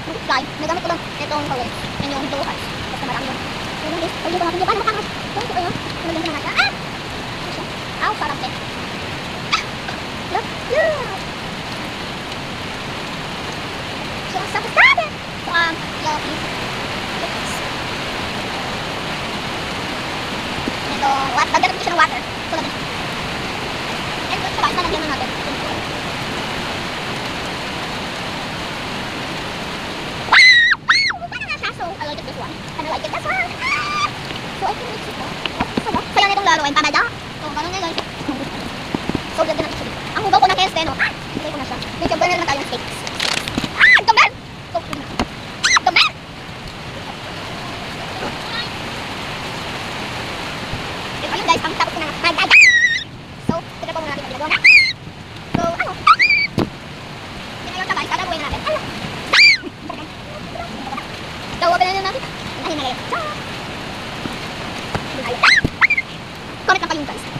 mag-fly, nagamit ko lang itong color. Yan yung dual hearts. Basta marami yun. So, yun guys. Pwede ko natin yung paano matangas. Yung ito yun. Nalagyan ko na natin. Ah! Ano siya? Aw, sarap din. Look. Yeah! So, sa pasada! So, yellow pink. Ito, what? Lagyan natin siya ng water. So, lagyan. And ito, guys, nalagyan na natin. I like it this one. And I like it this one. Ah! So I can mix it now. Oh, sarap. Sayang itong laruin. Pamada. So, ganun na guys. So, lagyan natin siya dito. Ang hugaw ko ng keste, no? Ah! Lagay ko na siya. Then, siyempre na naman tayo ng steaks. Ah! Gamel! So, ah! Gamel! Ito yun guys. Ang tapos ko na magdada. So, tignan po muna natin ang ginagawa na. So, ano? Tignan yun siya guys. Gagawin na natin. Ano? So, open na natin. Hinahin na kayo. Comment lang kayo guys.